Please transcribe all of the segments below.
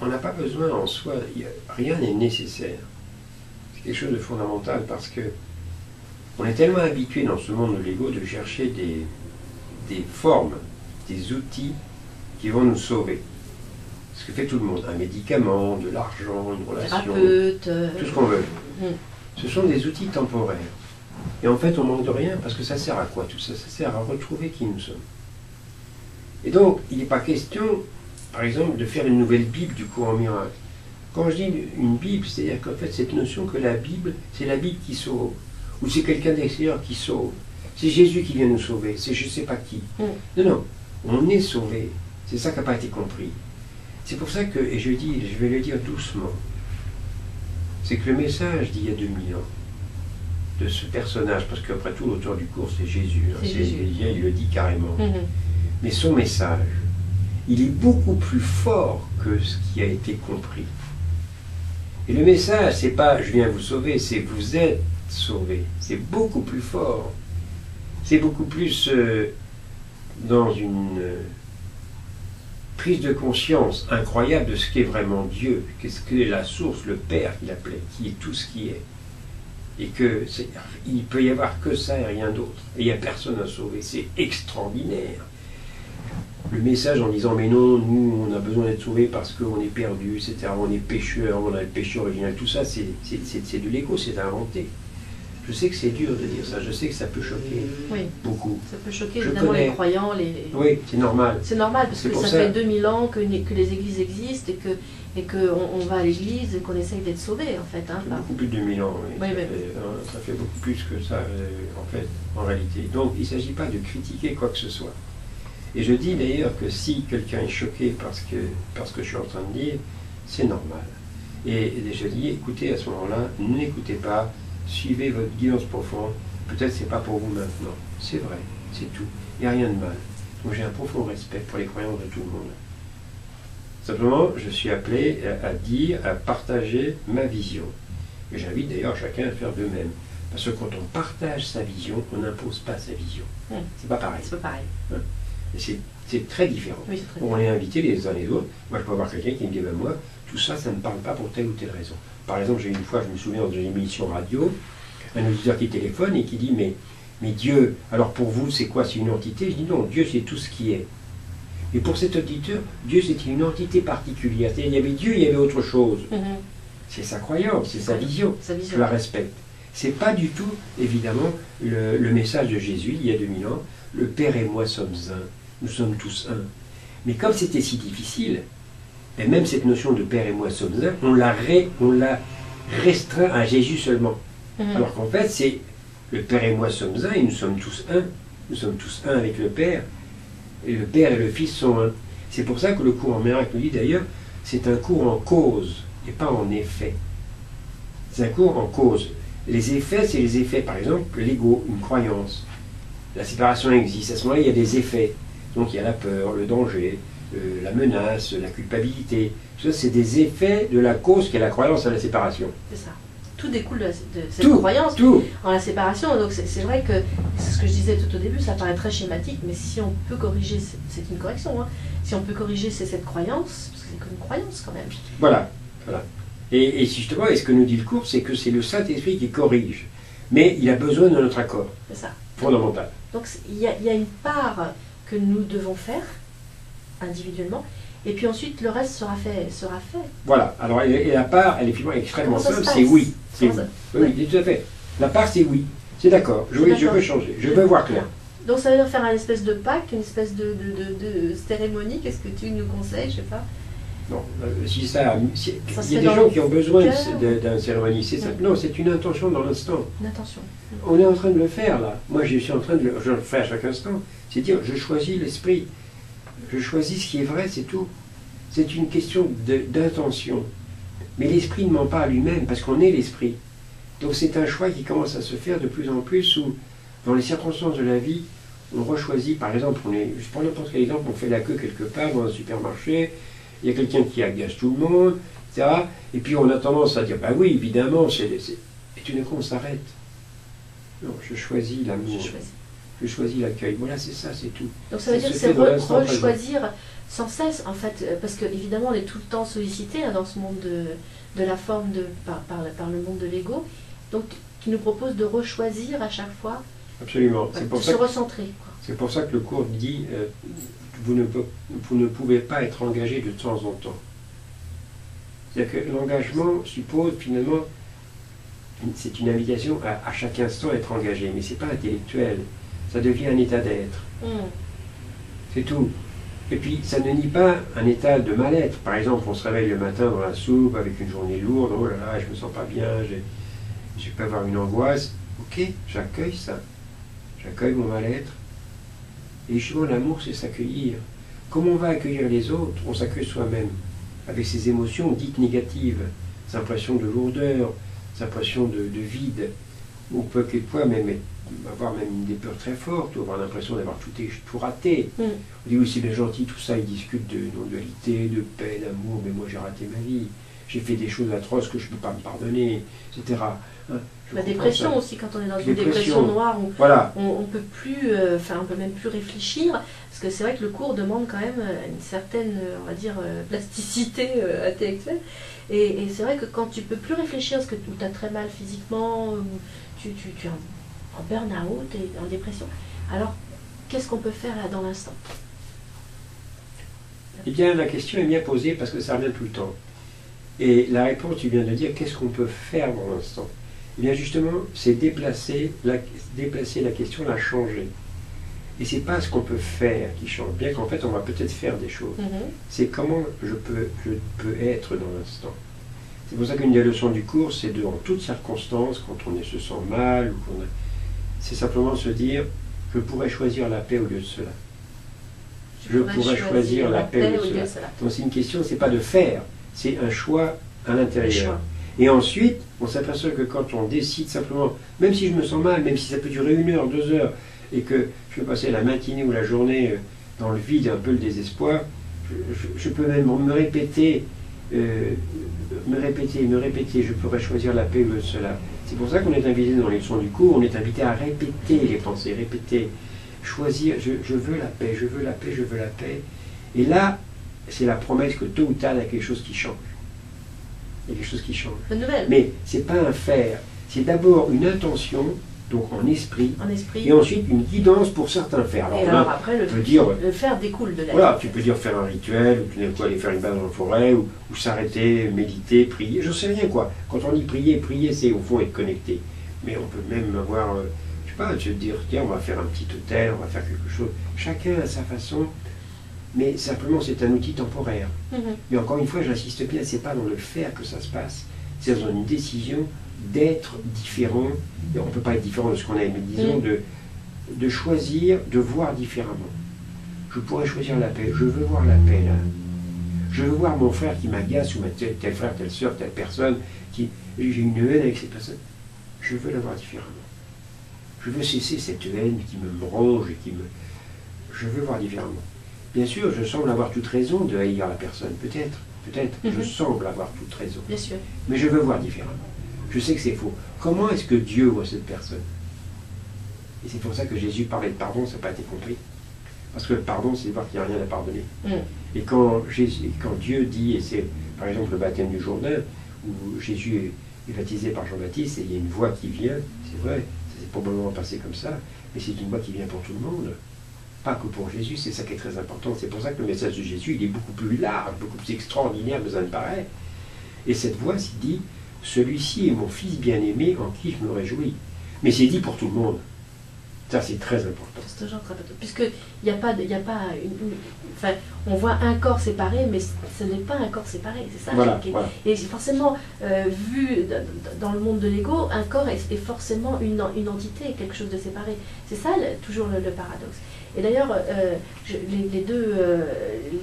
on n'a pas besoin en soi, rien n'est nécessaire. C'est quelque chose de fondamental parce que on est tellement habitué dans ce monde de l'ego de chercher des formes, des outils qui vont nous sauver. Ce que fait tout le monde, un médicament, de l'argent, une relation, thérapeute, tout ce qu'on veut. Ce sont des outils temporaires. Et en fait, on manque de rien parce que ça sert à quoi tout ça? Ça sert à retrouver qui nous sommes. Et donc, il n'est pas question, par exemple, de faire une nouvelle Bible du courant miracle. Quand je dis une Bible, c'est-à-dire qu'en fait, cette notion que la Bible, c'est la Bible qui sauve. Ou c'est quelqu'un d'extérieur qui sauve. C'est Jésus qui vient nous sauver. C'est je ne sais pas qui. Non, non. On est sauvé. C'est ça qui n'a pas été compris. C'est pour ça que, et je vais le dire doucement, c'est que le message d'il y a 2000 ans, de ce personnage, parce qu'après tout, l'auteur du cours, c'est Jésus. Hein, il le dit carrément. Mais son message, il est beaucoup plus fort que ce qui a été compris. Et le message, c'est pas « je viens vous sauver », c'est « vous êtes sauvés ». C'est beaucoup plus fort. C'est beaucoup plus dans une prise de conscience incroyable de ce qu'est vraiment Dieu, qu'est-ce que la source, le Père qu'il appelait, qui est tout ce qui est. Et qu'il ne peut y avoir que ça et rien d'autre. Et il n'y a personne à sauver. C'est extraordinaire. Le message en disant mais non, nous on a besoin d'être sauvés parce qu'on est perdu, etc. On est pécheur, on a le péché original, tout ça c'est de l'ego, c'est inventé. Je sais que c'est dur de dire ça, je sais que ça peut choquer beaucoup. Ça peut choquer évidemment les croyants. Oui, c'est normal. C'est normal parce que ça fait 2000 ans que les églises existent et qu'on va à l'église et qu'on essaye d'être sauvé en fait. Hein, beaucoup plus de 2000 ans, oui. Ça fait beaucoup plus que ça en fait, en réalité. Donc il ne s'agit pas de critiquer quoi que ce soit. Et je dis d'ailleurs que si quelqu'un est choqué parce que je suis en train de dire, c'est normal. Et je dis, écoutez à ce moment-là, n'écoutez pas, suivez votre guidance profonde, peut-être c'est pas pour vous maintenant. C'est vrai, c'est tout. Il n'y a rien de mal. Donc j'ai un profond respect pour les croyances de tout le monde. Simplement, je suis appelé à dire, à partager ma vision. Et j'invite d'ailleurs chacun à faire de même. Parce que quand on partage sa vision, on n'impose pas sa vision. C'est pas pareil. C'est pas pareil. Hein? C'est très différent. Oui, très on est invités les uns les autres. Moi, je peux avoir quelqu'un qui me dit, ben moi, tout ça, ça ne me parle pas pour telle ou telle raison. Par exemple, j'ai une fois, je me souviens, dans une émission radio, un auditeur qui téléphone et qui dit, mais Dieu, alors pour vous, c'est quoi? C'est une entité? Je dis, non, Dieu, c'est tout ce qui est. Et pour cet auditeur, Dieu, c'est une entité particulière. Il y avait Dieu, il y avait autre chose. C'est sa croyance, c'est sa vision. Je la respecte. C'est pas du tout, évidemment, le message de Jésus, il y a 2000 ans, le Père et moi sommes un. Nous sommes tous un. Mais comme c'était si difficile, et même cette notion de Père et moi sommes un, on l'a restreint à Jésus seulement. Alors qu'en fait, c'est le Père et moi sommes un, et nous sommes tous un. Nous sommes tous un avec le Père, et le Père et le Fils sont un. C'est pour ça que le cours en miracle nous dit d'ailleurs, c'est un cours en cause, et pas en effet. C'est un cours en cause. Les effets, c'est les effets, par exemple, l'ego, une croyance. La séparation existe, à ce moment-là, il y a des effets. Donc il y a la peur, le danger, la menace, la culpabilité. Tout ça, c'est des effets de la cause qui est la croyance à la séparation. C'est ça. Tout découle de cette croyance en la séparation. Donc c'est vrai que, c'est ce que je disais tout au début, ça paraît très schématique, mais si on peut corriger, c'est une correction, hein, si on peut corriger cette croyance, parce que c'est qu'une croyance quand même. Voilà. Et justement, et ce que nous dit le cours, c'est que c'est le Saint-Esprit qui corrige. Mais il a besoin de notre accord. C'est ça. Fondamental. Donc il y a une part que nous devons faire individuellement, et puis ensuite le reste sera fait. Voilà, alors et la part, elle est finalement extrêmement simple, c'est oui. Oui, tout à fait. La part, c'est oui. C'est d'accord, je veux changer, je veux voir clair. Donc ça veut dire faire une espèce de pacte, une espèce de cérémonie, qu'est-ce que tu nous conseilles, je sais pas. Non, il y a des gens qui ont besoin d'une cérémonie. Non, c'est une intention dans l'instant. Une intention. On est en train de le faire là. Moi, je suis en train de je le fais à chaque instant. C'est dire, je choisis l'esprit. Je choisis ce qui est vrai, c'est tout. C'est une question d'intention. Mais l'esprit ne ment pas à lui-même, parce qu'on est l'esprit. Donc c'est un choix qui commence à se faire de plus en plus, où, dans les circonstances de la vie, on rechoisit, par exemple, je prends n'importe quel exemple, on fait la queue quelque part dans un supermarché, il y a quelqu'un qui agace tout le monde, etc. Et puis on a tendance à dire, bah oui, évidemment, et tout d'un coup on s'arrête. Non, je choisis l'amour. Je choisis l'accueil. Voilà, c'est ça, c'est tout. Donc ça veut dire que c'est rechoisir sans cesse, en fait, parce qu'évidemment, on est tout le temps sollicité hein, dans ce monde de la forme par le monde de l'ego. Donc, tu nous proposes de rechoisir à chaque fois, absolument. De se recentrer. C'est pour ça que le cours dit vous ne pouvez pas être engagé de temps en temps. C'est-à-dire que l'engagement suppose finalement, c'est une invitation à chaque instant être engagé, mais ce n'est pas intellectuel, ça devient un état d'être. C'est tout. Et puis ça ne nie pas un état de mal-être. Par exemple, on se réveille le matin dans la soupe avec une journée lourde, oh là là, je me sens pas bien, je peux avoir une angoisse. Ok, j'accueille ça, j'accueille mon mal-être. Et justement, l'amour, c'est s'accueillir. Comment on va accueillir les autres? On s'accueille soi-même, avec ses émotions dites négatives, ces impressions de lourdeur, ces impressions de vide. On peut quelquefois même avoir même des peurs très fortes, ou avoir l'impression d'avoir tout raté. On dit oui, c'est bien gentil, tout ça, ils discutent de non-dualité, de paix, d'amour, mais moi j'ai raté ma vie. J'ai fait des choses atroces que je ne peux pas me pardonner, etc. La dépression aussi, quand on est dans une dépression noire, on peut plus, on peut même plus réfléchir, parce que c'est vrai que le cours demande quand même une certaine, on va dire, plasticité intellectuelle. Et c'est vrai que quand tu peux plus réfléchir, parce que tu as très mal physiquement, ou tu es en burn-out et en dépression, alors qu'est-ce qu'on peut faire là dans l'instant? Eh bien, la question est bien posée parce que ça revient tout le temps. Et la réponse, tu viens de dire, qu'est-ce qu'on peut faire dans l'instant? Eh bien justement, c'est déplacer la question, la changer. Et c'est pas ce qu'on peut faire qui change, bien qu'en fait on va peut-être faire des choses. C'est comment je peux être dans l'instant. C'est pour ça qu'une des leçons du cours, c'est en toutes circonstances, quand on se sent mal, c'est simplement se dire, je pourrais choisir la paix au lieu de cela. Je pourrais choisir la paix au lieu de cela. Donc c'est une question, c'est pas de faire, c'est un choix à l'intérieur. Et ensuite, on s'aperçoit que quand on décide simplement, même si je me sens mal, même si ça peut durer 1 heure, 2 heures, et que je peux passer la matinée ou la journée dans le vide, un peu le désespoir, je peux même me répéter, je pourrais choisir la paix ou cela. C'est pour ça qu'on est invité dans les leçons du cours, on est invité à répéter les pensées, choisir, je veux la paix, je veux la paix, je veux la paix. Et là, c'est la promesse que tôt ou tard, il y a quelque chose qui change. Il y a quelque chose qui change. Bonne nouvelle. Mais ce n'est pas un faire, c'est d'abord une intention, donc en esprit, et ensuite une guidance pour certains faire. Alors après, le faire découle de la Voilà, tu peux dire faire un rituel, ou tout d'un coup aller faire une balade dans la forêt, ou s'arrêter, méditer, prier, je sais rien quoi. Quand on dit prier, c'est au fond être connecté. Mais on peut même avoir, je sais pas, se dire, tiens, on va faire un petit hôtel, on va faire quelque chose. Chacun à sa façon. Mais simplement, c'est un outil temporaire. Mais encore une fois, j'insiste bien, c'est pas dans le faire que ça se passe, c'est dans une décision d'être différent. Et on ne peut pas être différent de ce qu'on est, mais disons de choisir, de voir différemment. Je pourrais choisir la paix, je veux voir la paix là. Je veux voir mon frère qui m'agace, ou tel frère, telle soeur, telle personne, j'ai une haine avec cette personne. Je veux la voir différemment. Je veux cesser cette haine qui me ronge et je veux voir différemment. Bien sûr, je semble avoir toute raison de haïr la personne, peut-être, je semble avoir toute raison. Bien sûr. Mais je veux voir différemment. Je sais que c'est faux. Comment est-ce que Dieu voit cette personne? Et c'est pour ça que Jésus parlait de pardon, ça n'a pas été compris. Parce que le pardon, c'est voir qu'il n'y a rien à pardonner. Et quand Dieu dit, et c'est par exemple le baptême du Jourdain, où Jésus est baptisé par Jean-Baptiste, et il y a une voix qui vient, c'est vrai, ça s'est probablement passé comme ça, mais c'est une voix qui vient pour tout le monde. Pas que pour Jésus, c'est ça qui est très important. C'est pour ça que le message de Jésus, il est beaucoup plus large, beaucoup plus extraordinaire que ça ne paraît. Et cette voix s'y dit, celui-ci est mon fils bien-aimé en qui je me réjouis. Mais c'est dit pour tout le monde. Ça, c'est très important. C'est toujours très important. Puisqu'il n'y a pas, enfin, on voit un corps séparé, mais ce n'est pas un corps séparé. C'est ça. Voilà. Et forcément, vu dans le monde de l'ego, un corps est forcément une entité, quelque chose de séparé. C'est ça toujours le paradoxe. Et d'ailleurs, les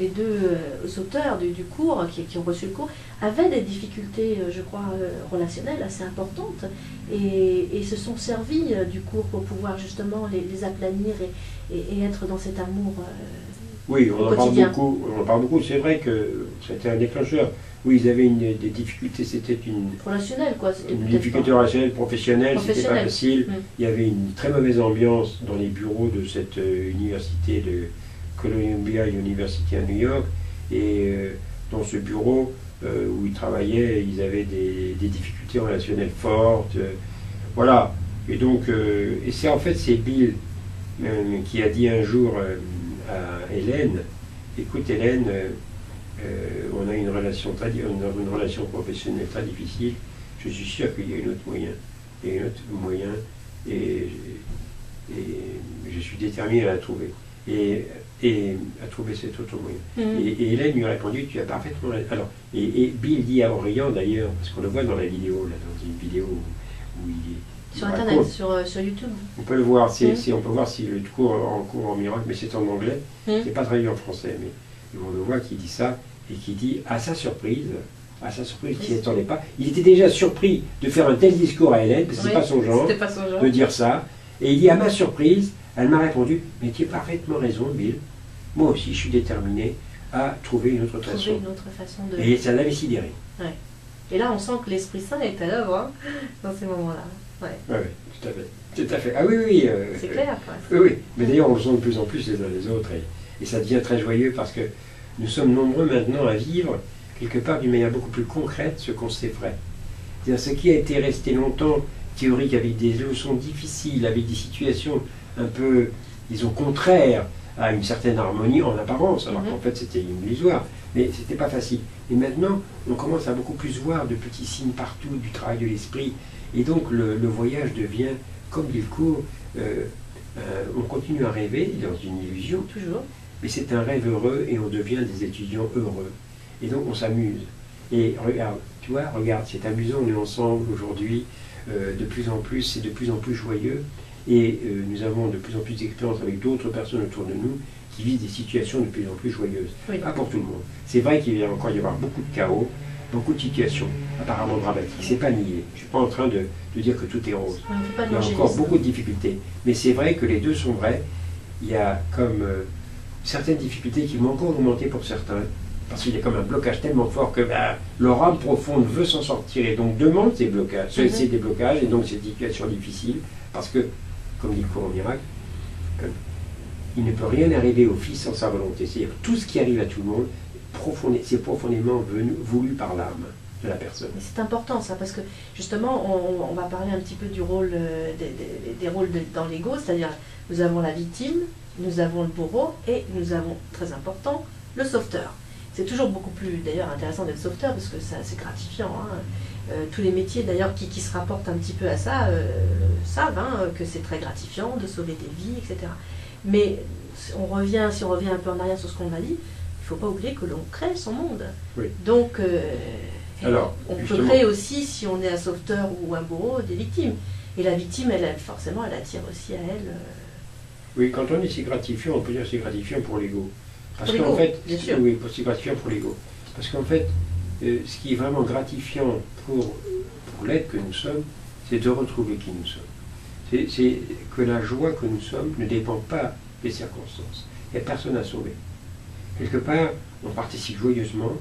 deux auteurs du cours, qui ont reçu le cours, avaient des difficultés, je crois, relationnelles assez importantes, et se sont servis du cours pour pouvoir justement les aplanir et être dans cet amour oui, au quotidien. On en parle beaucoup. C'est vrai que c'était un déclencheur. Oui, ils avaient des difficultés, c'était une... relationnelle, quoi. Une difficulté relationnelle, professionnelle, c'était pas facile. Il y avait une très mauvaise ambiance dans les bureaux de cette université Columbia University à New York, et dans ce bureau où ils travaillaient, ils avaient des difficultés relationnelles fortes. Voilà. Et donc, et c'est en fait, c'est Bill qui a dit un jour à Hélène, écoute Hélène, on a une relation professionnelle très difficile, je suis sûr qu'il y a un autre moyen. Il y a un autre moyen, et je suis déterminé à la trouver. Et à trouver cet autre moyen. Et Hélène lui a répondu, tu as parfaitement... Alors, et Bill dit à Orient d'ailleurs, parce qu'on le voit dans la vidéo, là, dans une vidéo où il sur Internet, sur YouTube. On peut le voir, on peut voir si le cours en miracle, mais c'est en anglais, c'est pas traduit en français, mais on le voit qui dit ça, et qui dit, à sa surprise, il n'y attendait pas. Il était déjà surpris de faire un tel discours à Hélène, parce que c'est pas son genre de dire ça, et il dit, à ma surprise, elle m'a répondu, mais tu as parfaitement raison, Bill. Moi aussi, je suis déterminé à trouver une autre façon. De... Et ça l'avait sidéré. Ouais. Et là, on sent que l'Esprit Saint est à l'œuvre dans ces moments-là. Ouais. Ouais, tout à fait. Tout à fait. Ah oui, oui. C'est clair, quoi. Oui, oui. Mais d'ailleurs, on le sent de plus en plus les uns les autres. Et ça devient très joyeux parce que nous sommes nombreux maintenant à vivre, quelque part, d'une manière beaucoup plus concrète, ce qu'on sait vrai. C'est-à-dire, ce qui a été resté longtemps théorique, avec des leçons difficiles, avec des situations un peu, disons, contraires à une certaine harmonie en apparence, alors qu'en fait c'était illusoire, mais c'était pas facile. Et maintenant, on commence à beaucoup plus voir de petits signes partout du travail de l'esprit, et donc le voyage devient, comme dit le cours, on continue à rêver dans une illusion, toujours, mais c'est un rêve heureux et on devient des étudiants heureux. Et donc on s'amuse. Et regarde, tu vois, regarde, c'est amusant, on est ensemble aujourd'hui, de plus en plus, c'est de plus en plus joyeux. Et nous avons de plus en plus d'expériences avec d'autres personnes autour de nous qui vivent des situations de plus en plus joyeuses. Oui. Pas pour tout le monde. C'est vrai qu'il va encore y avoir beaucoup de chaos, beaucoup de situations apparemment dramatiques. C'est pas nié. Je ne suis pas en train de dire que tout est rose. Il y a encore beaucoup de difficultés. Mais c'est vrai que les deux sont vrais. Il y a comme certaines difficultés qui vont encore augmenter pour certains. Parce qu'il y a comme un blocage tellement fort que leur âme profonde veut s'en sortir et donc demande ces blocages, ces déblocages et donc ces situations difficiles. Parce que, comme dit le cours en miracle, il ne peut rien arriver au Fils sans sa volonté. C'est-à-dire tout ce qui arrive à tout le monde, c'est profondément voulu par l'âme de la personne. C'est important ça, parce que justement, on va parler un petit peu du rôle, des rôles dans l'ego, c'est-à-dire nous avons la victime, nous avons le bourreau, et nous avons, très important, le sauveteur. C'est toujours beaucoup plus d'ailleurs intéressant d'être sauveteur, parce que c'est gratifiant. Tous les métiers d'ailleurs qui se rapportent un petit peu à ça savent que c'est très gratifiant de sauver des vies, etc. Mais si on revient un peu en arrière sur ce qu'on a dit, il ne faut pas oublier que l'on crée son monde. Oui. Donc alors, on peut créer aussi, si on est un sauveteur ou un bourreau, des victimes. Et la victime, forcément, elle attire aussi à elle... Oui, quand on dit c'est gratifiant, on peut dire c'est gratifiant pour l'ego. Parce qu'en fait, oui, c'est gratifiant pour l'ego. Parce qu'en fait, ce qui est vraiment gratifiant pour l'être que nous sommes, c'est de retrouver qui nous sommes. C'est que la joie que nous sommes ne dépend pas des circonstances. Il n'y a personne à sauver. Quelque part, on participe joyeusement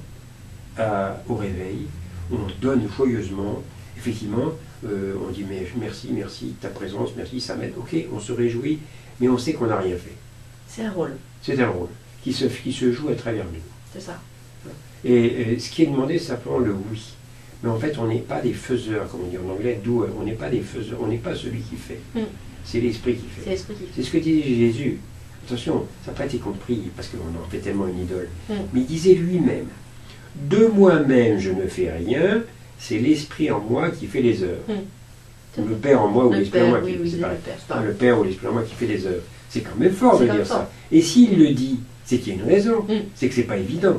au réveil, on donne joyeusement, effectivement, on dit mais merci, merci, ta présence, merci, ça m'aide, ok, on se réjouit, mais on sait qu'on n'a rien fait. C'est un rôle. C'est un rôle qui se joue à travers nous. C'est ça. Et ce qui est demandé, c'est simplement le oui. Mais en fait, on n'est pas des faiseurs, comme on dit en anglais, doers. On n'est pas des faiseurs, on n'est pas celui qui fait. C'est l'esprit qui fait. C'est l'esprit qui fait. C'est ce que disait Jésus. Attention, ça n'a pas été compris, parce qu'on en fait tellement une idole. Mais il disait lui-même, de moi-même je ne fais rien, c'est l'esprit en moi qui fait les œuvres. Ou le Père en moi ou l'esprit en moi qui fait le Père ou l'esprit en moi qui fait les œuvres. C'est quand même fort de dire ça. Et s'il le dit, c'est qu'il y a une raison. C'est que c'est pas évident.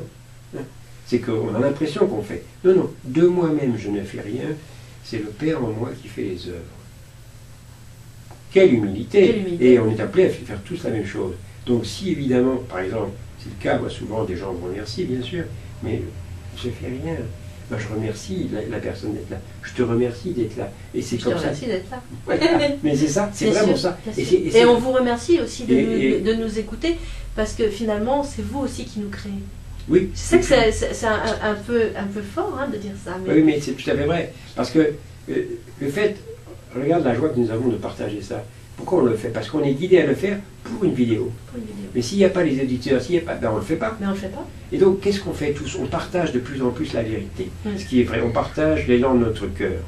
C'est qu'on a l'impression qu'on fait. Non, non, de moi-même je ne fais rien, c'est le Père en moi qui fait les œuvres. Quelle humilité. Et on est appelé à faire tous la même chose. Donc si évidemment, par exemple, c'est le cas, moi souvent des gens me remercient bien sûr, mais je ne fais rien. Ben, je remercie la personne d'être là. Je te remercie d'être là. Et c'est comme ça. Je te remercie d'être là. Ouais, mais c'est ça, c'est vraiment ça. Et on vous remercie aussi de nous écouter, parce que finalement, c'est vous aussi qui nous créez. Oui. Je sais que c'est un peu fort de dire ça. Mais... Oui, mais c'est tout à fait vrai. Parce que le fait, regarde la joie que nous avons de partager ça. Pourquoi on le fait? Parce qu'on est guidé à le faire pour une vidéo. Mais s'il n'y a pas les auditeurs, s'il n'y a pas, ben on ne le fait pas. Mais on le fait pas. Et donc, qu'est-ce qu'on fait tous? On partage de plus en plus la vérité, ce qui est vrai. On partage l'élan de notre cœur.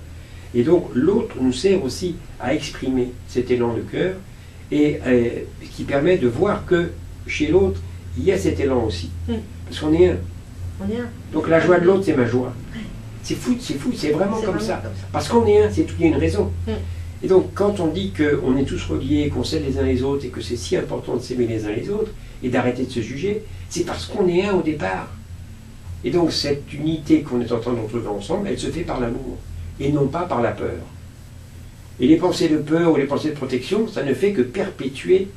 Et donc, l'autre nous sert aussi à exprimer cet élan de cœur, et ce qui permet de voir que chez l'autre, il y a cet élan aussi. Parce qu'on est un. On est un. Donc, la joie de l'autre, c'est ma joie. C'est fou, c'est vraiment comme ça. Parce qu'on est un, c'est tout, il y a une raison. Et donc, quand on dit qu'on est tous reliés, qu'on s'aime les uns les autres, et que c'est si important de s'aimer les uns les autres, et d'arrêter de se juger, c'est parce qu'on est un au départ. Et donc, cette unité qu'on est en train de retrouver ensemble, elle se fait par l'amour, et non pas par la peur. Et les pensées de peur ou les pensées de protection, ça ne fait que perpétrer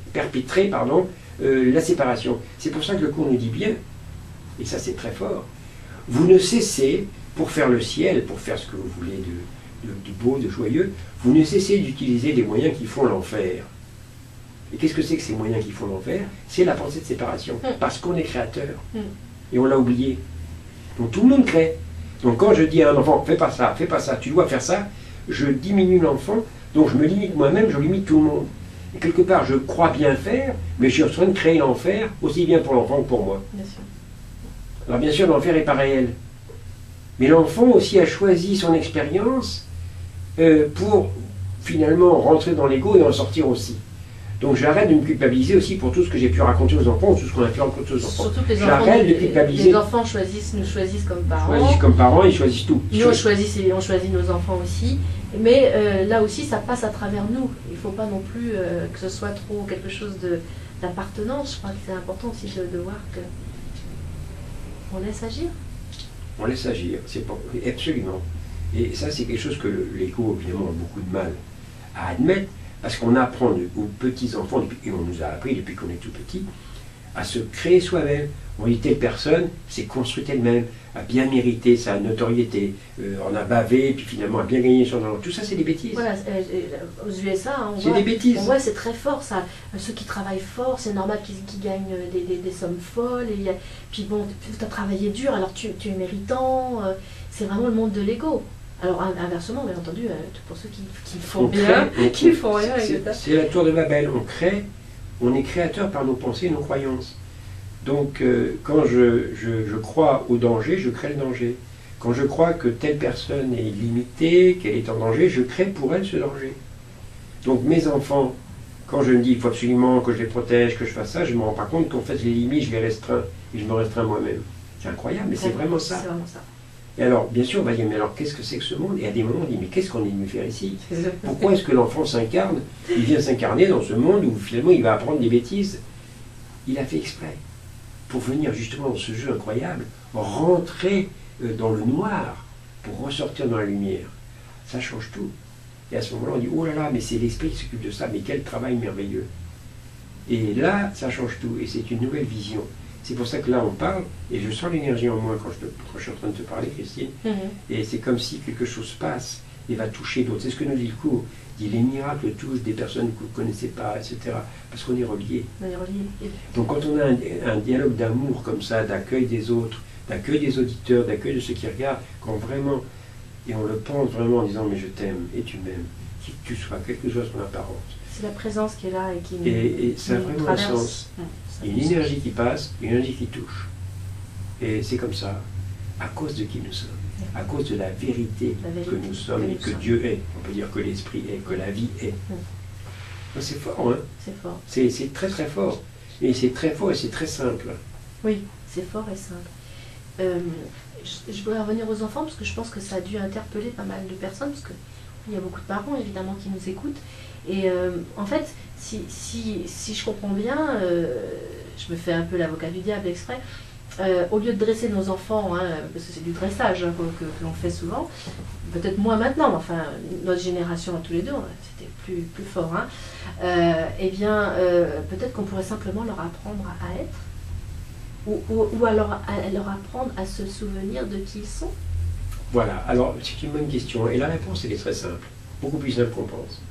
la séparation. C'est pour ça que le cours nous dit bien, et ça c'est très fort, vous ne cessez, pour faire le ciel, pour faire ce que vous voulez de beau, de joyeux, vous ne cessez d'utiliser des moyens qui font l'enfer. Et qu'est-ce que c'est que ces moyens qui font l'enfer? C'est la pensée de séparation, parce qu'on est créateur. Et on l'a oublié. Donc tout le monde crée. Donc quand je dis à un enfant, fais pas ça, tu dois faire ça, je diminue l'enfant, donc je me limite moi-même, je limite tout le monde. Et quelque part, je crois bien faire, mais je suis en train de créer l'enfer, aussi bien pour l'enfant que pour moi. Bien sûr. Alors bien sûr, l'enfer n'est pas réel. Mais l'enfant aussi a choisi son expérience pour finalement rentrer dans l'ego et en sortir aussi. Donc j'arrête de me culpabiliser aussi pour tout ce que j'ai pu raconter aux enfants, ou tout ce qu'on a pu raconter aux enfants. Surtout que j'arrête de culpabiliser. Les enfants nous choisissent comme parents. Choisissent comme parents, ils choisissent tout. Nous on choisit nos enfants aussi. Mais là aussi ça passe à travers nous. Il ne faut pas non plus que ce soit trop quelque chose d'appartenance. Je crois que c'est important aussi de voir qu'on laisse agir. On laisse agir, c'est pas, absolument. Et ça c'est quelque chose que l'ego évidemment a beaucoup de mal à admettre. Parce qu'on apprend aux petits-enfants, et on nous a appris depuis qu'on est tout petit, à se créer soi-même. On dit telle personne s'est construite elle-même, a bien mérité sa notoriété, en a bavé, et puis finalement a bien gagné son argent. Tout ça, c'est des bêtises. Voilà, aux USA, c'est des bêtises. On voit c'est très fort ça. Ceux qui travaillent fort, c'est normal qu'ils gagnent des sommes folles. Puis bon, tu as travaillé dur, alors tu es méritant. C'est vraiment le monde de l'ego. Alors inversement, bien entendu, pour ceux qui font bien, qui font rien. C'est la tour de Babel. On est créateur par nos pensées et nos croyances. Donc quand je crois au danger, je crée le danger. Quand je crois que telle personne est limitée, qu'elle est en danger, je crée pour elle ce danger. Donc mes enfants, quand je me dis il faut absolument que je les protège, que je fasse ça, je ne me rends pas compte qu'en fait je les limite, je les restreins. Et je me restreins moi-même. C'est incroyable, mais c'est vraiment ça. C'est vraiment ça. Et alors, bien sûr, on va dire, mais alors qu'est-ce que c'est que ce monde? Et à des moments, on dit, mais qu'est-ce qu'on est venu faire ici? Pourquoi est-ce que l'enfant s'incarne? Il vient s'incarner dans ce monde où finalement il va apprendre des bêtises. Il a fait exprès. Pour venir justement dans ce jeu incroyable, rentrer dans le noir pour ressortir dans la lumière. Ça change tout. Et à ce moment-là, on dit, oh là là, mais c'est l'esprit qui s'occupe de ça, mais quel travail merveilleux. Et là, ça change tout. Et c'est une nouvelle vision. C'est pour ça que là, on parle, et je sens l'énergie en moi quand je suis en train de te parler, Christine. Et c'est comme si quelque chose passe et va toucher d'autres. C'est ce que nous dit le cours. Il dit, les miracles touchent des personnes que vous ne connaissez pas, etc. Parce qu'on est reliés. Donc quand on a un dialogue d'amour comme ça, d'accueil des autres, d'accueil des auditeurs, d'accueil de ceux qui regardent, quand vraiment, et on le pense vraiment en disant, mais je t'aime, et tu m'aimes, qui que tu sois, quelle que soit son apparence. C'est la présence qui est là et qui nous Et ça a vraiment un traverse. sens. Il y a une énergie qui passe, une énergie qui touche. Et c'est comme ça, à cause de qui nous sommes, à cause de la vérité que nous sommes et que Dieu est. On peut dire que l'esprit est, que la vie est. C'est fort, hein? C'est fort. C'est très très fort. Et c'est très fort et c'est très simple. Oui, c'est fort et simple. Je voudrais revenir aux enfants parce que je pense que ça a dû interpeller pas mal de personnes parce qu'il y a beaucoup de parents évidemment qui nous écoutent. Et en fait, si je comprends bien, je me fais un peu l'avocat du diable exprès, au lieu de dresser nos enfants, hein, parce que c'est du dressage hein, que l'on fait souvent, peut-être moins maintenant, mais enfin notre génération à tous les deux, c'était plus fort, hein, eh bien peut-être qu'on pourrait simplement leur apprendre à être, ou alors à leur apprendre à se souvenir de qui ils sont. Voilà, alors c'est une bonne question, et la réponse elle est très simple, beaucoup plus simple qu'on pense.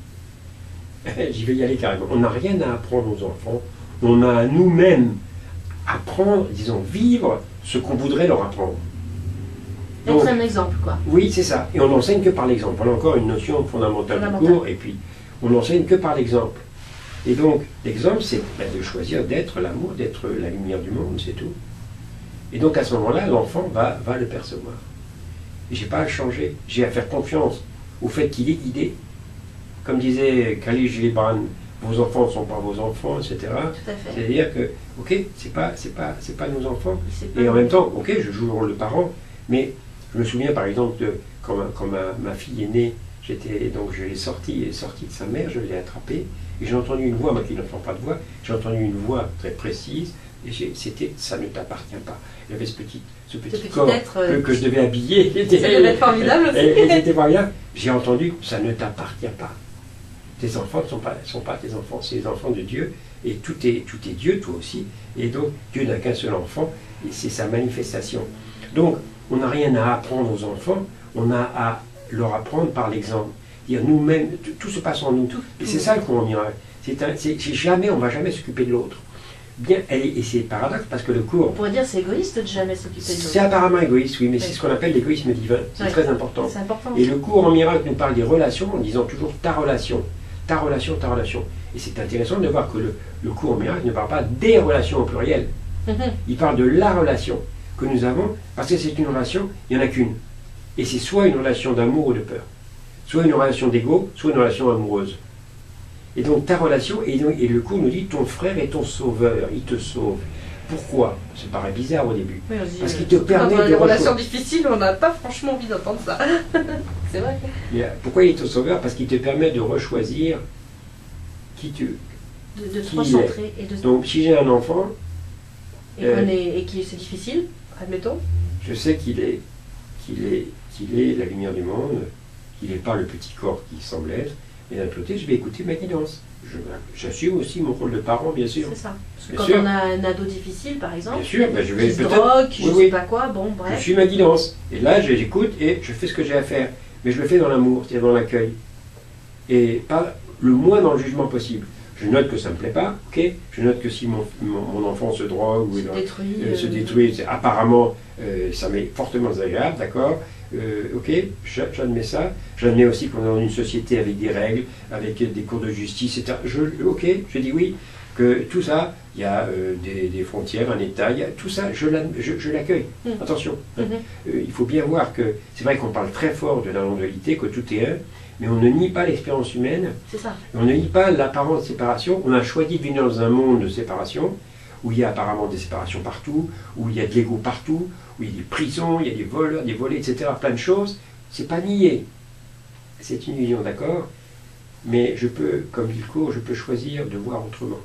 J'y vais y aller carrément. On n'a rien à apprendre aux enfants, on a à nous-mêmes apprendre, disons, vivre ce qu'on voudrait leur apprendre. Être un exemple, quoi. Oui, c'est ça. Et on n'enseigne que par l'exemple. On a encore une notion fondamentale du cours, et puis on n'enseigne que par l'exemple. Et donc, l'exemple, c'est de choisir d'être l'amour, d'être la lumière du monde, c'est tout. Et donc, à ce moment-là, l'enfant va le percevoir. Et je n'ai pas à le changer. J'ai à faire confiance au fait qu'il est guidé. Comme disait Khalil Gibran, vos enfants ne sont pas vos enfants, etc. C'est-à-dire que, ok, c'est pas nos enfants. Et en même temps, ok, je joue le rôle de parent, mais je me souviens par exemple de quand ma fille est née, donc je l'ai sortie de sa mère, je l'ai attrapée, et j'ai entendu une voix, moi qui n'entends pas de voix, j'ai entendu une voix très précise, et c'était ça ne t'appartient pas. Il y avait ce petit corps que je devais habiller. Ça devait être formidable aussi. Et c'était formidable. J'ai entendu ça ne t'appartient pas. Tes enfants ne sont pas tes enfants, c'est les enfants de Dieu, et tout est Dieu, toi aussi, et donc Dieu n'a qu'un seul enfant, et c'est sa manifestation. Donc, on n'a rien à apprendre aux enfants, on a à leur apprendre par l'exemple. Dire nous-mêmes, tout se passe en nous. Et c'est ça le cours en miracle. On ne va jamais s'occuper de l'autre. Et c'est paradoxe parce que le cours. On pourrait dire c'est égoïste de jamais s'occuper de l'autre. C'est apparemment égoïste, oui, mais c'est ce qu'on appelle l'égoïsme divin. C'est très important. C'est important. Et le cours en miracle nous parle des relations en disant toujours ta relation. Ta relation, ta relation. Et c'est intéressant de voir que le cours en miracle ne parle pas des relations au pluriel. Il parle de la relation que nous avons, parce que c'est une relation, il n'y en a qu'une. Et c'est soit une relation d'amour ou de peur, soit une relation d'ego, soit une relation amoureuse. Et donc ta relation, et le cours nous dit ton frère est ton sauveur, il te sauve. Pourquoi? Ça paraît bizarre au début. Oui, parce qu'il te permet dans les relations difficiles, on n'a pas franchement envie d'entendre ça. C'est vrai. Pourquoi il est ton sauveur? Parce qu'il te permet de rechoisir qui tu de te recentrer. Et de... Donc si j'ai un enfant... Et que c'est difficile, admettons. Je sais qu'il est la lumière du monde, qu'il n'est pas le petit corps qu'il semble être, et d'un côté, je vais écouter ma guidance. J'assume aussi mon rôle de parent, bien sûr. C'est ça. Parce que quand on a un ado difficile, par exemple, bien sûr, je vais qui se drogue, je ne sais pas quoi, bon, bref. Je suis ma guidance. Et là, j'écoute et je fais ce que j'ai à faire. Mais je le fais dans l'amour, c'est-à-dire dans l'accueil. Et pas le moins dans le jugement possible. Je note que ça ne me plaît pas, ok. Je note que si mon enfant se drogue ou se détruit, apparemment, ça m'est fortement désagréable, d'accord. Ok, j'admets ça. J'admets aussi qu'on est dans une société avec des règles, avec des cours de justice, etc. Ok, je dis oui, que tout ça, il y a des frontières, un État, tout ça, je l'accueille. Attention, il faut bien voir que c'est vrai qu'on parle très fort de la non-dualité, que tout est un, mais on ne nie pas l'expérience humaine, on ne nie pas l'apparente séparation. On a choisi de venir dans un monde de séparation, où il y a apparemment des séparations partout, où il y a de l'ego partout, où il y a des prisons, il y a des voleurs, des volets, etc. Plein de choses. C'est pas nié. C'est une illusion, d'accord? Mais je peux, comme dit le cours, je peux choisir de voir autrement.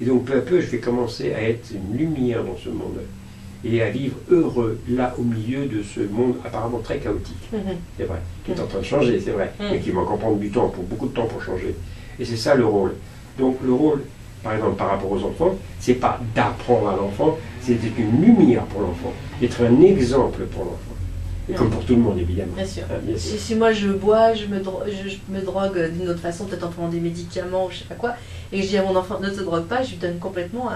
Et donc peu à peu, je vais commencer à être une lumière dans ce monde et à vivre heureux là au milieu de ce monde apparemment très chaotique. C'est vrai, qui est en train de changer, c'est vrai, mais qui va encore prendre du temps, beaucoup de temps pour changer. Et c'est ça le rôle. Donc le rôle, par exemple, par rapport aux enfants, c'est pas d'apprendre à l'enfant, c'est d'être une lumière pour l'enfant, d'être un exemple pour l'enfant. Et comme pour tout le monde, évidemment. Bien sûr. Bien sûr. Si moi je bois, je me drogue d'une autre façon, peut-être en prenant des médicaments ou je sais pas quoi, et que je dis à mon enfant ne te drogue pas, je lui donne complètement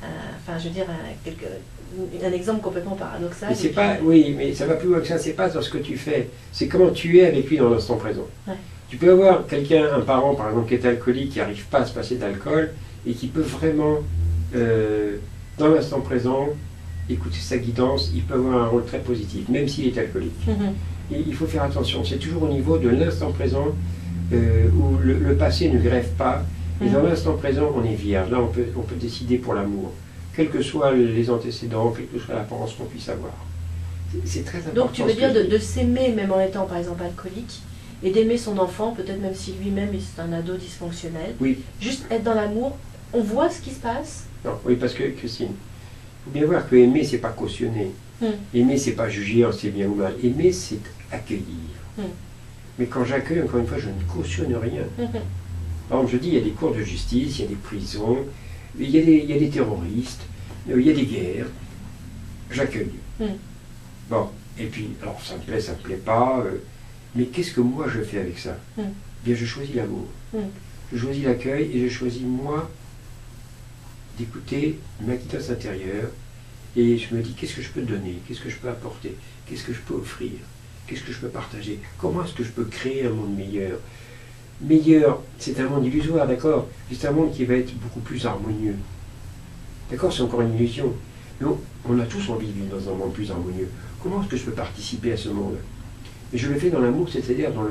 un exemple complètement paradoxal. Mais c'est pas, oui, mais ça va plus loin que ça, c'est pas dans ce que tu fais, c'est comment tu es avec lui dans l'instant présent. Ouais. Tu peux avoir quelqu'un, un parent par exemple qui est alcoolique, qui n'arrive pas à se passer d'alcool, et qui peut vraiment, dans l'instant présent, écouter sa guidance, il peut avoir un rôle très positif, même s'il est alcoolique. Et il faut faire attention, c'est toujours au niveau de l'instant présent, où le passé ne grève pas, et dans l'instant présent, on est vierge. Là, on peut décider pour l'amour, quels que soient les antécédents, quelle que soit l'apparence qu'on puisse avoir. C'est très important. Donc tu veux dire de s'aimer même en étant par exemple alcoolique, et d'aimer son enfant, peut-être même si lui-même est un ado dysfonctionnel. Oui. Juste être dans l'amour, on voit ce qui se passe. Non, oui, parce que Christine, il faut bien voir que aimer, c'est pas cautionner. Aimer, c'est pas juger, c'est bien ou mal. Aimer, c'est accueillir. Mais quand j'accueille, encore une fois, je ne cautionne rien. Par exemple, je dis, il y a des cours de justice, il y a des prisons, il y a des terroristes, il y a des guerres. J'accueille. Bon, et puis, alors ça me plaît pas, mais qu'est-ce que moi je fais avec ça? Bien, je choisis l'amour. Je choisis l'accueil et je choisis, moi, d'écouter ma guidance intérieure, et je me dis, qu'est-ce que je peux donner? Qu'est-ce que je peux apporter? Qu'est-ce que je peux offrir? Qu'est-ce que je peux partager? Comment est-ce que je peux créer un monde meilleur? meilleur, c'est un monde illusoire, d'accord? C'est un monde qui va être beaucoup plus harmonieux. D'accord? C'est encore une illusion. Mais on a tous envie de vivre dans un monde plus harmonieux. Comment est-ce que je peux participer à ce monde? Et je le fais dans l'amour, c'est-à-dire dans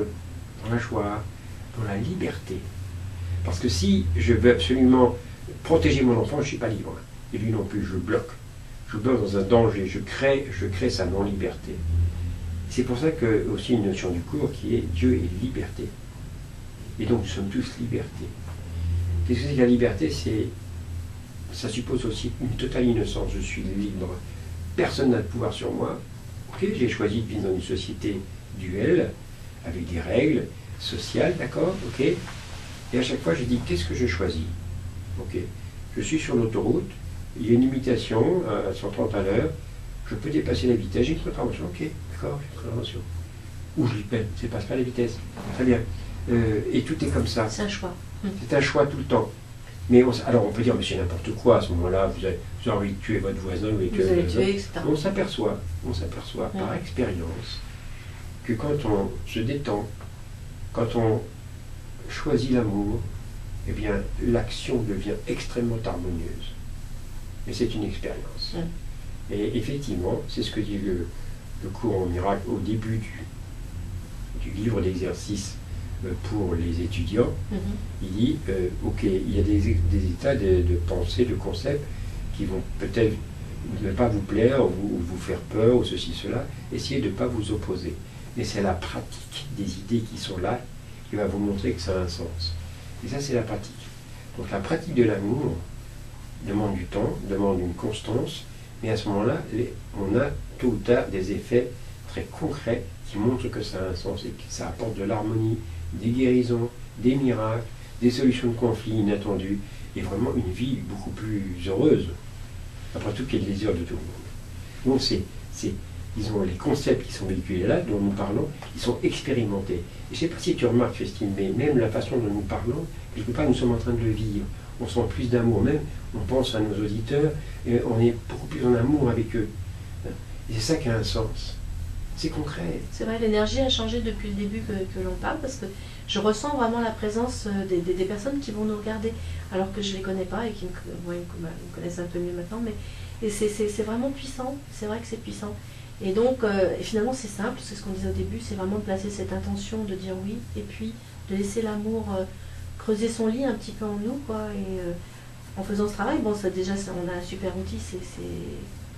la joie, dans la liberté. Parce que si je veux absolument protéger mon enfant, je ne suis pas libre. Et lui non plus, je bloque. Je bloque dans un danger, je crée sa non-liberté. C'est pour ça que aussi une notion du cours qui est Dieu et liberté. Et donc nous sommes tous liberté. Qu'est-ce que c'est que la liberté? Ça suppose aussi une totale innocence. Je suis libre. Personne n'a de pouvoir sur moi. Ok, j'ai choisi de vivre dans une société duelle, avec des règles sociales, d'accord, ok. Et à chaque fois, je dis, qu'est-ce que je choisis? Ok, je suis sur l'autoroute, il y a une limitation à 130 à l'heure, je peux dépasser la vitesse, j'ai une contravention, ok, d'accord, j'ai une contravention. Ou je lui peine, je ne dépasse pas la vitesse, très bien. Et tout est comme ça. C'est un choix. C'est un choix tout le temps. Mais alors on peut dire, mais c'est n'importe quoi à ce moment-là, vous avez envie de tuer votre voisin, vous avez tué, etc. On s'aperçoit par expérience que quand on se détend, quand on choisit l'amour, eh bien l'action devient extrêmement harmonieuse. Et c'est une expérience. Et effectivement, c'est ce que dit le cours en miracle au début du livre d'exercice pour les étudiants. Il dit, ok, il y a des états de pensée, de concepts qui vont peut-être ne pas vous plaire, ou vous faire peur, ou ceci, cela. Essayez de ne pas vous opposer. Mais c'est la pratique des idées qui sont là qui va vous montrer que ça a un sens. Et ça, c'est la pratique. Donc la pratique de l'amour demande du temps, demande une constance, mais à ce moment-là, on a tôt ou tard des effets très concrets qui montrent que ça a un sens et que ça apporte de l'harmonie, des guérisons, des miracles, des solutions de conflits inattendus, et vraiment une vie beaucoup plus heureuse. Après tout, quel désir de tout le monde. Donc disons, les concepts qui sont véhiculés là, dont nous parlons, ils sont expérimentés. Et je ne sais pas si tu remarques, Christine, mais même la façon dont nous parlons, quelque part, nous sommes en train de le vivre. On sent plus d'amour, même, on pense à nos auditeurs, et on est beaucoup plus en amour avec eux. Et c'est ça qui a un sens. C'est concret. C'est vrai, l'énergie a changé depuis le début que l'on parle, parce que je ressens vraiment la présence des personnes qui vont nous regarder, alors que je ne les connais pas et qui me connaissent un peu mieux maintenant, mais c'est vraiment puissant, c'est vrai que c'est puissant. Et donc, finalement, c'est simple, c'est ce qu'on disait au début, c'est vraiment de placer cette intention de dire oui, et puis de laisser l'amour creuser son lit un petit peu en nous, quoi, et en faisant ce travail, bon, ça déjà, on a un super outil,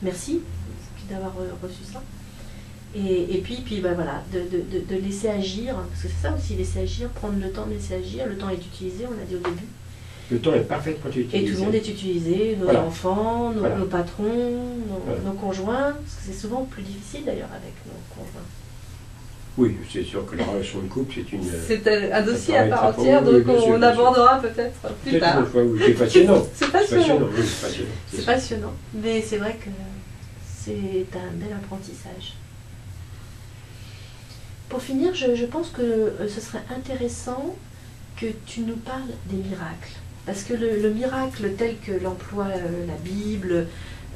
merci d'avoir reçu ça. Et puis bah, voilà, de laisser agir, parce que c'est ça aussi, laisser agir, prendre le temps de laisser agir, le temps est utilisé, on l'a dit au début. Le temps est parfaitement utilisé. Et tout le monde est utilisé, nos enfants, nos patrons, nos conjoints, parce que c'est souvent plus difficile d'ailleurs avec nos conjoints. Oui, c'est sûr que la relation de couple, c'est une... C'est un dossier à part entière, donc on abordera peut-être plus tard. C'est passionnant. C'est passionnant. C'est passionnant, mais c'est vrai que c'est un bel apprentissage. Pour finir, je pense que ce serait intéressant que tu nous parles des miracles. Parce que le miracle tel que l'emploie la Bible,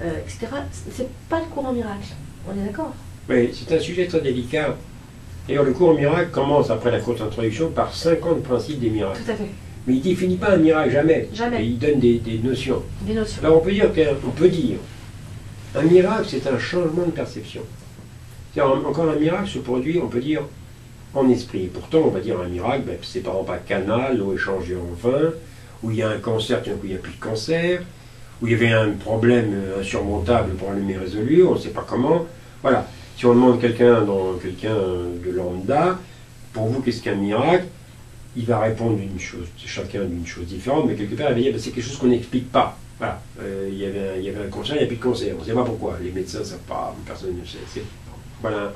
etc., c'est pas le cours en miracle. On est d'accord? Oui, c'est un sujet très délicat. D'ailleurs, le cours en miracle commence, après la courte introduction, par 50 principes des miracles. Tout à fait. Mais il ne définit pas un miracle, jamais. Jamais. Et il donne des notions. Des notions. Alors on peut dire, un miracle, c'est un changement de perception. Encore un miracle se produit, on peut dire, en esprit. Et pourtant, on va dire un miracle, c'est par exemple à Cana, l'eau est changée en vin, où il y a un cancer, tout d'un coup il n'y a plus de cancer, où il y avait un problème insurmontable, le problème est résolu, on ne sait pas comment. Voilà. Si on demande quelqu'un de lambda, pour vous, qu'est-ce qu'un miracle? Il va répondre chacun d'une chose différente, mais quelque part, il va dire, c'est quelque chose qu'on n'explique pas. Voilà. Il y avait un cancer, il n'y a plus de cancer. On ne sait pas pourquoi. Les médecins ne savent pas, personne ne sait. Voilà.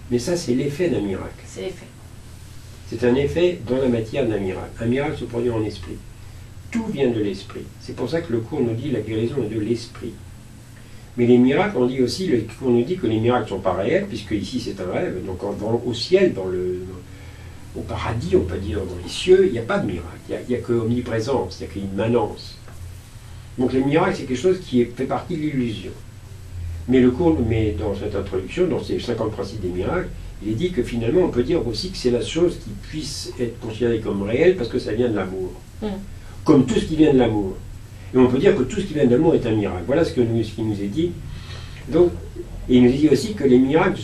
Mais ça, c'est l'effet d'un miracle. C'est l'effet. C'est un effet dans la matière d'un miracle. Un miracle se produit en esprit. Tout vient de l'esprit. C'est pour ça que le cours nous dit la guérison est de l'esprit. Mais les miracles, on dit aussi, le cours nous dit que les miracles ne sont pas réels, puisque ici c'est un rêve. Donc au ciel, au paradis, on peut dire, dans les cieux, il n'y a pas de miracle. Il n'y a que omniprésence, il n'y a qu'immanence. Donc les miracles, c'est quelque chose qui fait partie de l'illusion. Mais dans cette introduction, dans ces 50 principes des miracles, il est dit que finalement, on peut dire aussi que c'est la chose qui puisse être considérée comme réelle parce que ça vient de l'amour. Comme tout ce qui vient de l'amour. Et on peut dire que tout ce qui vient de l'amour est un miracle. Voilà ce qui nous est dit. Donc, et il nous dit aussi que les miracles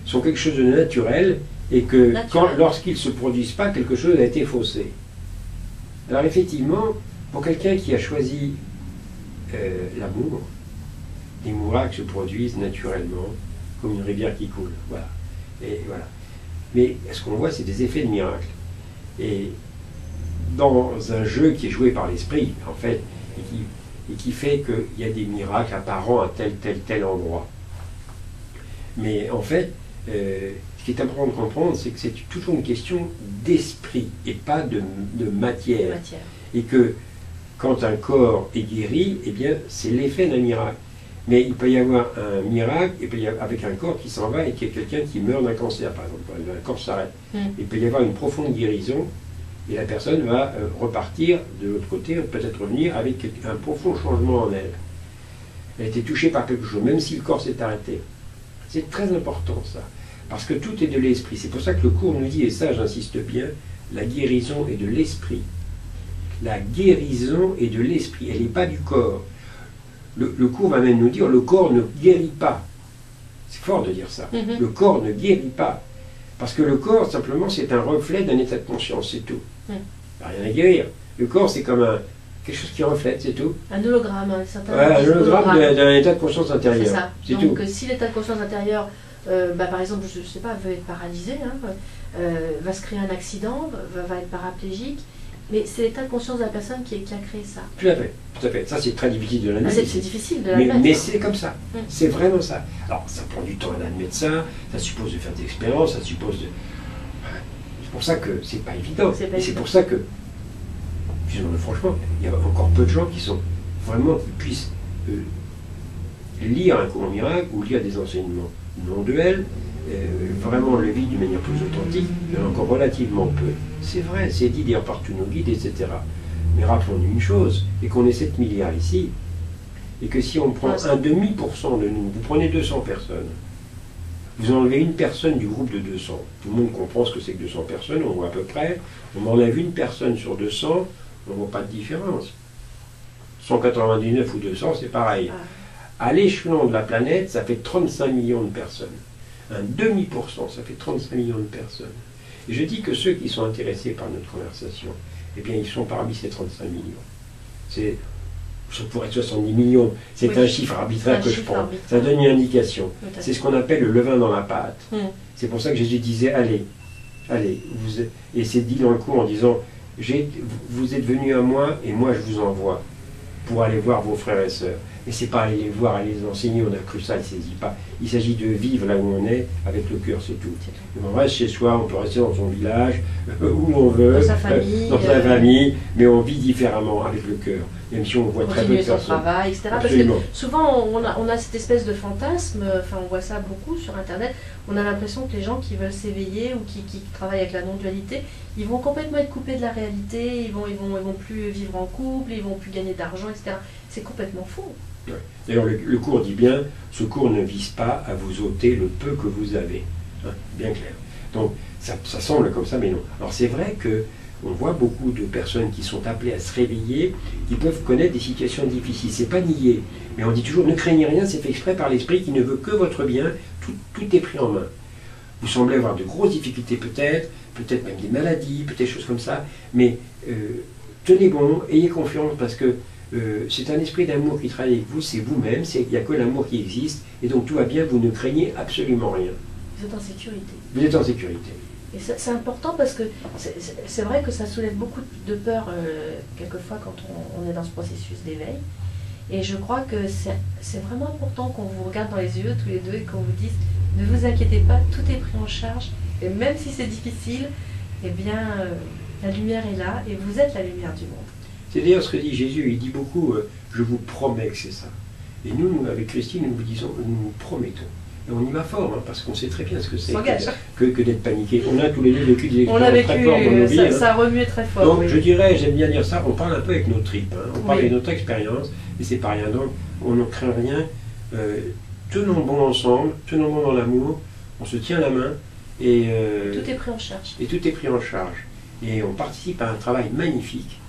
sont quelque chose de naturel et que lorsqu'ils ne se produisent pas, quelque chose a été faussé. Alors effectivement, pour quelqu'un qui a choisi l'amour, les miracles se produisent naturellement, comme une rivière qui coule. Voilà. Et voilà. Mais ce qu'on voit, c'est des effets de miracles. Et dans un jeu qui est joué par l'esprit, en fait, et qui fait qu'il y a des miracles apparents à tel endroit. Mais en fait, ce qui est important de comprendre, c'est que c'est toujours une question d'esprit et pas de matière. Et que quand un corps est guéri, eh bien, c'est l'effet d'un miracle. Mais il peut y avoir un miracle avec un corps qui s'en va et qu'il y a quelqu'un qui meurt d'un cancer, par exemple. Un corps s'arrête. Il peut y avoir une profonde guérison et la personne va repartir de l'autre côté, peut-être revenir avec un profond changement en elle. Elle a été touchée par quelque chose, même si le corps s'est arrêté. C'est très important ça, parce que tout est de l'esprit. C'est pour ça que le cours nous dit, et ça j'insiste bien, la guérison est de l'esprit. La guérison est de l'esprit, elle n'est pas du corps. Le cours va même nous dire, le corps ne guérit pas. C'est fort de dire ça. Le corps ne guérit pas. Parce que le corps, simplement, c'est un reflet d'un état de conscience, c'est tout. Il n'y a rien à guérir. Le corps, c'est comme quelque chose qui reflète, c'est tout. Un hologramme, un certain un hologramme d'un état de conscience intérieure. C'est ça. Donc, si l'état de conscience intérieure, par exemple, je ne sais pas, veut être paralysé, va se créer un accident, va être paraplégique, mais c'est l'état de conscience de la personne qui a créé ça. Tout à fait, tout à fait. Ça, c'est très difficile de l'admettre. C'est difficile de l'admettre. Mais c'est comme ça. C'est vraiment ça. Alors, ça prend du temps à admettre ça, ça suppose de faire des expériences, ça suppose de... C'est pour ça que c'est pas évident. Et c'est pour ça que, disons-le franchement, il y a encore peu de gens qui sont vraiment, qui puissent lire un cours miracle ou lire des enseignements non duels, vraiment le vivre d'une manière plus authentique, il y en a encore relativement peu. C'est vrai, c'est dit d'ailleurs par tous nos guides, etc. Mais rappelons-nous une chose, et qu'on est 7 milliards ici, et que si on prend un demi% de nous, vous prenez 200 personnes, vous enlevez une personne du groupe de 200, tout le monde comprend ce que c'est que 200 personnes, on voit à peu près, on enlève une personne sur 200, on ne voit pas de différence. 199 ou 200, c'est pareil. À l'échelon de la planète, ça fait 35 millions de personnes. Un demi%, ça fait 35 millions de personnes. Et je dis que ceux qui sont intéressés par notre conversation, eh bien, ils sont parmi ces 35 millions. Ça pourrait être 70 millions. C'est un chiffre arbitraire que je prends. Ça donne une indication. C'est ce qu'on appelle le levain dans la pâte. C'est pour ça que Jésus disait, allez, et c'est dit dans le cours en disant, vous êtes venus à moi et moi je vous envoie pour aller voir vos frères et sœurs. Mais c'est pas aller les voir, aller les enseigner, on a cru ça, il ne saisit pas. Il s'agit de vivre là où on est, avec le cœur, c'est tout. On reste chez soi, on peut rester dans son village, où on veut, dans sa famille, mais on vit différemment avec le cœur. Même si on voit très peu de personnes. Son travail, etc. Absolument. Parce que souvent, on a cette espèce de fantasme, enfin on voit ça beaucoup sur Internet, on a l'impression que les gens qui veulent s'éveiller ou qui travaillent avec la non-dualité, ils vont complètement être coupés de la réalité, ils vont plus vivre en couple, ils vont plus gagner d'argent, etc. C'est complètement faux. Ouais. D'ailleurs, le cours dit bien, ce cours ne vise pas à vous ôter le peu que vous avez. Hein, bien clair. Donc, ça semble comme ça, mais non. Alors, c'est vrai que on voit beaucoup de personnes qui sont appelées à se réveiller, qui peuvent connaître des situations difficiles. C'est pas nier, mais on dit toujours, ne craignez rien, c'est fait exprès par l'esprit qui ne veut que votre bien, tout est pris en main. Vous semblez avoir de grosses difficultés peut-être même des maladies, peut-être des choses comme ça, mais tenez bon, ayez confiance parce que c'est un esprit d'amour qui travaille avec vous, c'est vous-même, il n'y a que l'amour qui existe, et donc tout va bien, vous ne craignez absolument rien. Vous êtes en sécurité. Vous êtes en sécurité. Et c'est important parce que c'est vrai que ça soulève beaucoup de peur quelquefois quand on est dans ce processus d'éveil. Et je crois que c'est vraiment important qu'on vous regarde dans les yeux tous les deux et qu'on vous dise ne vous inquiétez pas, tout est pris en charge. Et même si c'est difficile, eh bien la lumière est là et vous êtes la lumière du monde. C'est d'ailleurs ce que dit Jésus, il dit beaucoup je vous promets que c'est ça. Et nous, avec Christine, nous vous disons, nous nous promettons. Et on y va fort, hein, parce qu'on sait très bien ce que c'est que d'être paniqué. On a tous les deux vécu des expériences très fortes dans nos vies. Ça remuait très fort. Donc oui. Je dirais, j'aime bien dire ça, on parle un peu avec nos tripes, hein, on parle de notre expérience, mais c'est pas rien. Donc on ne craint rien. tenons bon ensemble, tenons bon dans l'amour, on se tient la main et tout est pris en charge. Et tout est pris en charge. Et on participe à un travail magnifique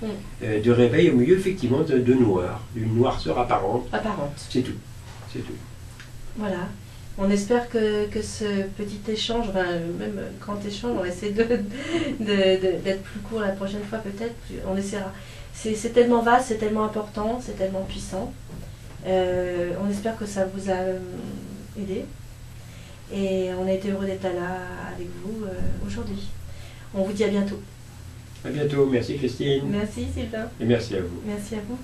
de réveil au milieu effectivement de noir, d'une noirceur apparente. C'est tout. C'est tout. Voilà. On espère que ce petit échange, enfin, même grand échange, on va essayer d'être plus court la prochaine fois peut-être. On essaiera. C'est tellement vaste, c'est tellement important, c'est tellement puissant. On espère que ça vous a aidé. Et on a été heureux d'être là avec vous aujourd'hui. On vous dit à bientôt. À bientôt. Merci Christine. Merci Sylvain. Et merci à vous. Merci à vous.